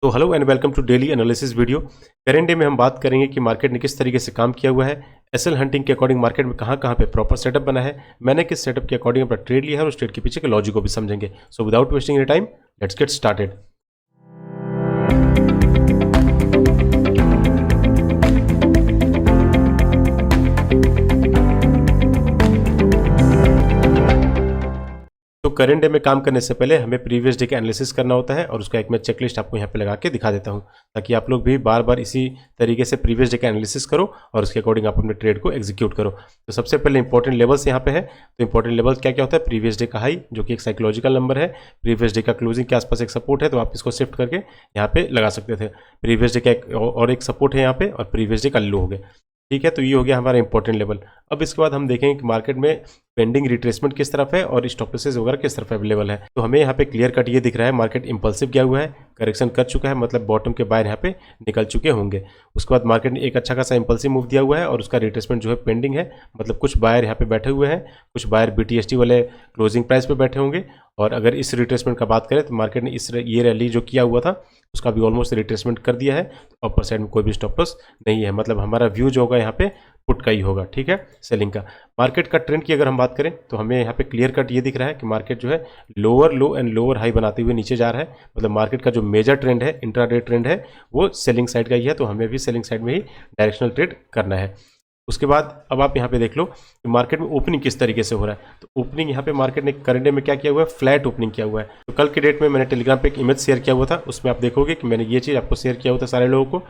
तो hello and welcome to daily analysis video. Current day में हम बात करेंगे कि मार्केट ने किस तरीके से काम किया हुआ है, एसएल हंटिंग के अकॉर्डिंग मार्केट में कहां कहां पे प्रॉपर सेटअप बना है, मैंने किस सेटअप के अकॉर्डिंग अपना ट्रेड लिया है और उस ट्रेड के पीछे के लॉजिक को भी समझेंगे। So without wasting any time let's get started. तो करेंट डे में काम करने से पहले हमें प्रीवियस डे का एनालिसिस करना होता है और उसका एक मैं चेकलिस्ट आपको यहाँ पे लगा के दिखा देता हूँ, ताकि आप लोग भी बार बार इसी तरीके से प्रीवियस डे का एनालिसिस करो और उसके अकॉर्डिंग आप अपने ट्रेड को एग्जीक्यूट करो। तो सबसे पहले इंपॉर्टेंट लेवल्स यहाँ पे है। तो इंपॉर्टेंट लेवल क्या क्या होता है? प्रीवियस डे का हाई जो कि एक साइकोलॉजिकल नंबर है, प्रीवियस डे का क्लोजिंग के आसपास एक सपोर्ट है तो आप इसको शिफ्ट करके यहाँ पे लगा सकते थे। प्रीवियस डे का और एक सपोर्ट है यहाँ पे और प्रीवियस डे का लो हो गया। ठीक है, तो ये हो गया हमारा इंपॉर्टेंट लेवल। अब इसके बाद हम देखेंगे कि मार्केट में पेंडिंग रिट्रेसमेंट किस तरफ है और स्टॉप लॉसेस वगैरह किस तरफ अवेलेबल है। तो हमें यहाँ पे क्लियर कट ये दिख रहा है, मार्केट इंपल्सिव गया हुआ है, करेक्शन कर चुका है, मतलब बॉटम के बाहर यहाँ पे निकल चुके होंगे। उसके बाद मार्केट ने एक अच्छा खासा इंपल्सिव मूव दिया हुआ है और उसका रिट्रेसमेंट जो है पेंडिंग है, मतलब कुछ बायर यहाँ पे बैठे हुए हैं, कुछ बायर BTST वाले क्लोजिंग प्राइस पे बैठे होंगे। और अगर इस रिट्रेसमेंट का बात करें तो मार्केट ने ये रैली जो किया हुआ था उसका भी ऑलमोस्ट रिट्रेसमेंट कर दिया है। तो अपर साइड में कोई भी स्टॉप लॉस नहीं है, मतलब हमारा व्यू जो होगा यहाँ पे पुट का ही होगा। ठीक है, सेलिंग का। मार्केट का ट्रेंड की अगर हम बात करें तो हमें यहाँ पे क्लियर कट ये दिख रहा है कि मार्केट जो है lower low and lower high बनाते हुए नीचे जा रहा है। मतलब मार्केट का जो मेजर ट्रेंड है, इंट्राडे ट्रेंड है, वो सेलिंग साइड का ही है। तो हमें भी सेलिंग साइड में ही डायरेक्शनल ट्रेड करना है। उसके बाद अब आप यहाँ पे देख लो कि मार्केट में ओपनिंग किस तरीके से हो रहा है। तो ओपनिंग यहाँ पे मार्केट ने करंट डे में क्या किया हुआ है? फ्लैट ओपनिंग किया हुआ है। तो कल के डेट में मैंने टेलीग्राम पे एक इमेज शेयर किया हुआ था, उसमें आप देखोगे कि मैंने ये चीज़ आपको शेयर किया हुआ था सारे लोगों को।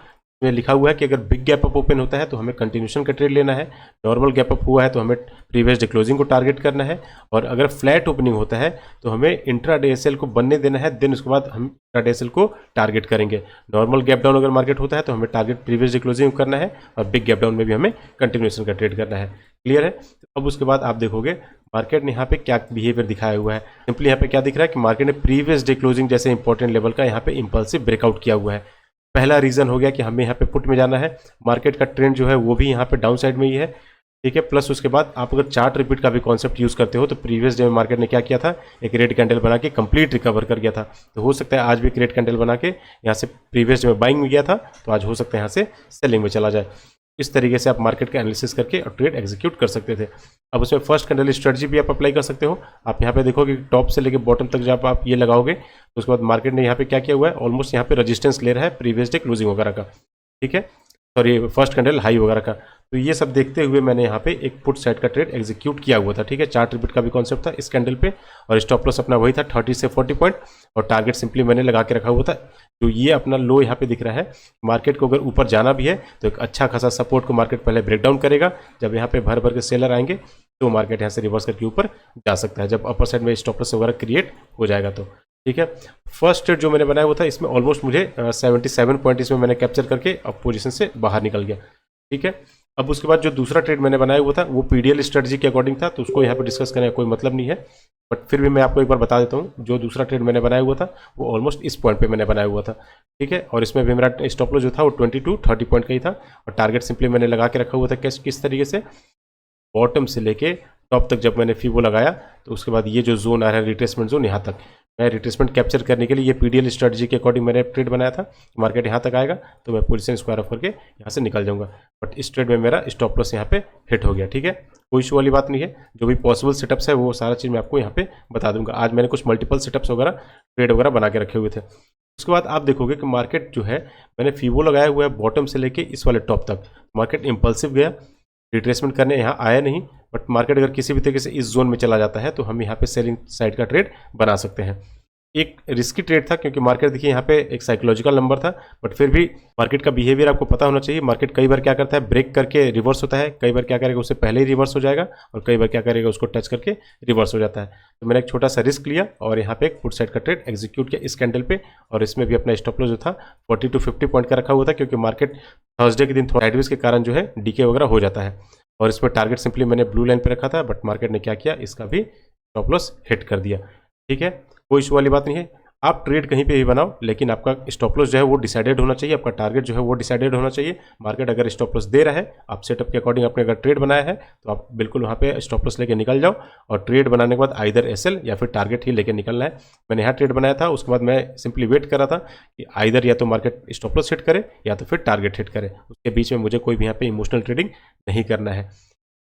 में लिखा हुआ है कि अगर बिग गैप अप ओपन होता है तो हमें कंटिन्यूशन का ट्रेड लेना है, नॉर्मल गैप अप हुआ है तो हमें प्रीवियस डे क्लोजिंग को टारगेट करना है, और अगर फ्लैट ओपनिंग होता है तो हमें इंट्रा डे एसएल को बनने देना है, देन उसके बाद हम इंट्रा डे एसएल को टारगेट करेंगे। नॉर्मल गैप डाउन अगर मार्केट होता है तो हमें टारगेट प्रीवियस डे क्लोजिंग करना है, और बिग गैप डाउन में भी हमें कंटिन्यूशन का ट्रेड करना है। क्लियर है? अब उसके बाद आप देखोगे मार्केट ने यहाँ पे क्या बिहेवियर दिखाया हुआ है। सिंपली यहाँ पे क्या दिख रहा है कि मार्केट ने प्रीवियस डे क्लोजिंग जैसे इंपॉर्टेंट लेवल का यहाँ पे इंपल्सिव ब्रेकआउट किया हुआ है। पहला रीजन हो गया कि हमें यहाँ पे पुट में जाना है। मार्केट का ट्रेंड जो है वो भी यहाँ पे डाउन साइड में ही है। ठीक है, प्लस उसके बाद आप अगर चार्ट रिपीट का भी कॉन्सेप्ट यूज करते हो तो प्रीवियस डे में मार्केट ने क्या किया था? एक रेड कैंडल बना के कंप्लीट रिकवर कर गया था। तो हो सकता है आज भी एक रेड कैंडल बना के यहाँ से प्रीवियस डे में बाइंग में गया था, तो आज हो सकता है यहाँ से सेलिंग में चला जाए। इस तरीके से आप मार्केट का एनालिसिस करके और ट्रेड एग्जीक्यूट कर सकते थे। अब उसमें फर्स्ट कैंडल स्ट्रेटजी भी आप अप्लाई कर सकते हो। आप यहाँ पे देखोगे टॉप से लेके बॉटम तक जब आप ये लगाओगे तो उसके बाद मार्केट ने यहाँ पे क्या किया हुआ है? ऑलमोस्ट यहाँ पे रेजिस्टेंस ले रहा है प्रीवियस डे क्लोजिंग वगैरह का। ठीक है, सॉरी फर्स्ट कैंडल हाई वगैरह का। तो ये सब देखते हुए मैंने यहाँ पे एक पुट साइड का ट्रेड एग्जीक्यूट किया हुआ था। ठीक है, चार्ट रिपीट का भी कॉन्सेप्ट था इस कैंडल पे, और स्टॉप लॉस अपना वही था 30 से 40 पॉइंट, और टारगेट सिंपली मैंने लगा के रखा हुआ था। तो ये अपना लो यहाँ पे दिख रहा है। मार्केट को अगर ऊपर जाना भी है तो एक अच्छा खासा सपोर्ट को मार्केट पहले ब्रेक डाउन करेगा। जब यहाँ पे भर भर के सेलर आएंगे तो मार्केट यहाँ से रिवर्स करके ऊपर जा सकता है, जब अपर साइड में स्टॉप लॉस वगैरह क्रिएट हो जाएगा तो। ठीक है, फर्स्ट ट्रेड जो मैंने बनाया हुआ था इसमें ऑलमोस्ट मुझे 77 पॉइंट इसमें मैंने कैप्चर करके अब पोजीशन से बाहर निकल गया। ठीक है, अब उसके बाद जो दूसरा ट्रेड मैंने बनाया हुआ था वो PDL स्ट्रेटजी के अकॉर्डिंग था, तो उसको यहाँ पे डिस्कस करने का कोई मतलब नहीं है, बट फिर भी मैं आपको एक बार बता देता हूँ। जो दूसरा ट्रेड मैंने बनाया हुआ था वो ऑलमोस्ट इस पॉइंट पे मैंने बनाया हुआ था। ठीक है, और इसमें भी मेरा स्टॉप लॉस जो था वो 22-30 पॉइंट का ही था, और टारगेट सिंपली मैंने लगा के रखा हुआ था किस तरीके से? बॉटम से लेके टॉप तक जब मैंने फीबो लगाया तो उसके बाद ये जो जोन आ रहा है रिट्रेसमेंट जोन, यहाँ तक मैं रिट्रेसमेंट कैप्चर करने के लिए ये PDL स्ट्रेटजी के अकॉर्डिंग मैंने ट्रेड बनाया था। मार्केट यहाँ तक आएगा तो मैं पोजीशन स्क्वायर ऑफ करके यहाँ से निकल जाऊंगा, बट इस ट्रेड में मेरा स्टॉप लॉस यहाँ पे हिट हो गया। ठीक है, कोई इशू वाली बात नहीं है। जो भी पॉसिबल सेटअप्स है वो सारा चीज़ मैं आपको यहाँ पे बता दूंगा। आज मैंने कुछ मल्टीपल सेटअप्स वगैरह ट्रेड वगैरह बना के रखे हुए थे। उसके बाद आप देखोगे कि मार्केट जो है मैंने फीबो लगाया हुआ है बॉटम से लेके इस वाले टॉप तक। मार्केट इंपल्सिव गया, रिट्रेसमेंट करने यहाँ आया नहीं, बट मार्केट अगर किसी भी तरीके से इस जोन में चला जाता है तो हम यहाँ पे सेलिंग साइड का ट्रेड बना सकते हैं। एक रिस्की ट्रेड था क्योंकि मार्केट देखिए यहाँ पे एक साइकोलॉजिकल नंबर था, बट फिर भी मार्केट का बिहेवियर आपको पता होना चाहिए। मार्केट कई बार क्या करता है? ब्रेक करके रिवर्स होता है, कई बार क्या करेगा उससे पहले ही रिवर्स हो जाएगा, और कई बार क्या करेगा उसको टच करके रिवर्स हो जाता है। तो मैंने एक छोटा सा रिस्क लिया और यहाँ पे एक पुट साइड का ट्रेड एग्जीक्यूट किया इस कैंडल पे, और इसमें भी अपना स्टॉप लॉस जो था 40-50 पॉइंट का रखा हुआ था, क्योंकि मार्केट थर्सडे के दिन थोड़ा साइडवेज के कारण जो है डीके वगैरह हो जाता है। और इसमें टारगेट सिंपली मैंने ब्लू लाइन पे रखा था, बट मार्केट ने क्या किया? इसका भी स्टॉप लॉस हिट कर दिया। ठीक है, कोई इशू वाली बात नहीं है। आप ट्रेड कहीं पे भी बनाओ, लेकिन आपका स्टॉप लॉस जो है वो डिसाइडेड होना चाहिए, आपका टारगेट जो है वो डिसाइडेड होना चाहिए। मार्केट अगर स्टॉप लॉस दे रहा है, आप सेटअप के अकॉर्डिंग आपने अगर ट्रेड बनाया है तो आप बिल्कुल वहाँ पे स्टॉप लॉस लेके निकल जाओ, और ट्रेड बनाने के बाद आइदर एसएल या फिर टारगेट ही लेके निकलना है। मैंने यहाँ ट्रेड बनाया था, उसके बाद मैं सिंपली वेट कर रहा था कि आइदर या तो मार्केट स्टॉप लॉस हिट करे या तो फिर टारगेट हिट करे, उसके बीच में मुझे कोई भी यहाँ पे इमोशनल ट्रेडिंग नहीं करना है।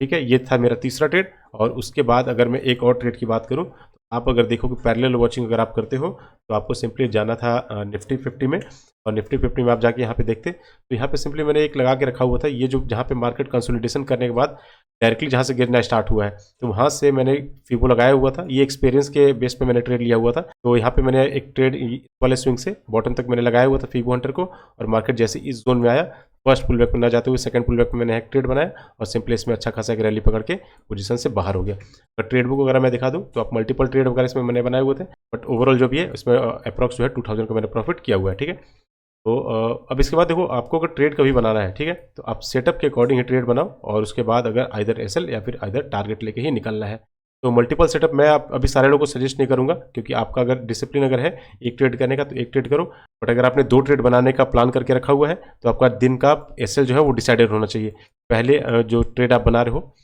ठीक है, ये था मेरा तीसरा ट्रेड। और उसके बाद अगर मैं एक और ट्रेड की बात करूं, तो आप अगर देखो कि पैरेलल वॉचिंग अगर आप करते हो तो आपको सिंपली जाना था निफ्टी 50 में, और निफ्टी 50 में आप जाके यहाँ पे देखते तो यहाँ पे सिंपली मैंने एक लगा के रखा हुआ था, ये जो जहाँ पे मार्केट कंसोलिडेशन करने के बाद डायरेक्टली जहाँ से गिरना स्टार्ट हुआ है, तो वहाँ से मैंने फीबो लगाया हुआ था। ये एक्सपीरियंस के बेस पे मैंने ट्रेड लिया हुआ था। तो यहाँ पे मैंने एक ट्रेड वाले स्विंग से बॉटम तक मैंने लगाया हुआ था फीबो हंटर को, और मार्केट जैसे इस जोन में आया, फर्स्ट पुल बैक में ना जाते हुए सेकंड पुल बैक में मैंने एक ट्रेड बनाया, और सिंपली इसमें अच्छा खासा एक रैली पकड़ के पोजीशन से बाहर हो गया। अगर ट्रेड बुक वगैरह मैं दिखा दूँ तो आप मल्टीपल ट्रेड वगैरह इसमें मैंने बनाए हुए थे, बट ओवरऑल जो भी है इसमें अप्रॉक्स जो है 2000 का मैंने प्रॉफिट किया हुआ है। ठीक है, तो अब इसके बाद देखो, आपको अगर ट्रेड कभी बनाना है, ठीक है, तो आप सेटअप के अकॉर्डिंग ही ट्रेड बनाओ, और उसके बाद अगर आइदर एसएल या फिर आइदर टारगेट लेके ही निकलना है। तो मल्टीपल सेटअप मैं अभी सारे लोगों को सजेस्ट नहीं करूंगा, क्योंकि आपका अगर डिसिप्लिन अगर है एक ट्रेड करने का तो एक ट्रेड करो, बट अगर आपने 2 ट्रेड बनाने का प्लान करके रखा हुआ है तो आपका दिन का एसएल जो है वो डिसाइडेड होना चाहिए। पहले जो ट्रेड आप बना रहे हो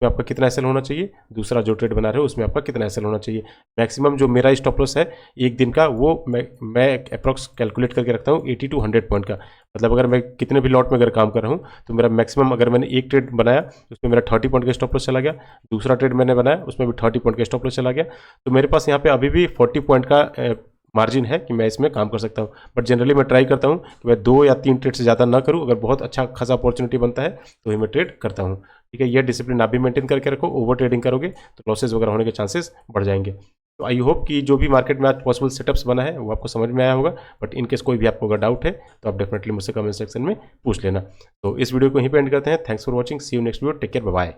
में आपका कितना एसएल होना चाहिए, दूसरा जो ट्रेड बना रहे हो उसमें आपका कितना एसएल होना चाहिए। मैक्सिमम जो मेरा स्टॉप लॉस है एक दिन का, वो मैं अप्रॉक्स कैलकुलेट करके रखता हूँ 80 to 100 पॉइंट का। मतलब अगर मैं कितने भी लॉट में अगर काम कर रहा हूँ तो मेरा मैक्सिमम, अगर मैंने एक ट्रेड बनाया उसमें मेरा 30 पॉइंट का स्टॉप लॉस चला गया, दूसरा ट्रेड मैंने बनाया उसमें भी 30 पॉइंट का स्टॉप लॉस चला गया, तो मेरे पास यहाँ पे अभी भी 40 पॉइंट का मार्जिन है कि मैं इसमें काम कर सकता हूँ। बट जनरली मैं ट्राई करता हूँ कि मैं 2 या 3 ट्रेड से ज़्यादा ना करूँ, अगर बहुत अच्छा खासा अपॉर्चुनिटी बनता है तो ही मैं ट्रेड करता हूँ। ठीक है, ये डिसिप्लिन आप भी मेंटेन करके रखो, ओवर ट्रेडिंग करोगे तो लॉसेज वगैरह होने के चांसेस बढ़ जाएंगे। तो आई होप कि जो भी मार्केट में आज पॉसिबल सेटअप्स बना है वो आपको समझ में आया होगा, बट इनकेस कोई भी आपको अगर डाउट है तो आप डेफिनेटली मुझसे कमेंट सेक्शन में पूछ लेना। तो इस वीडियो को यहीं पे एंड करते हैं। Thanks for watching, see you next video, take care, bye bye.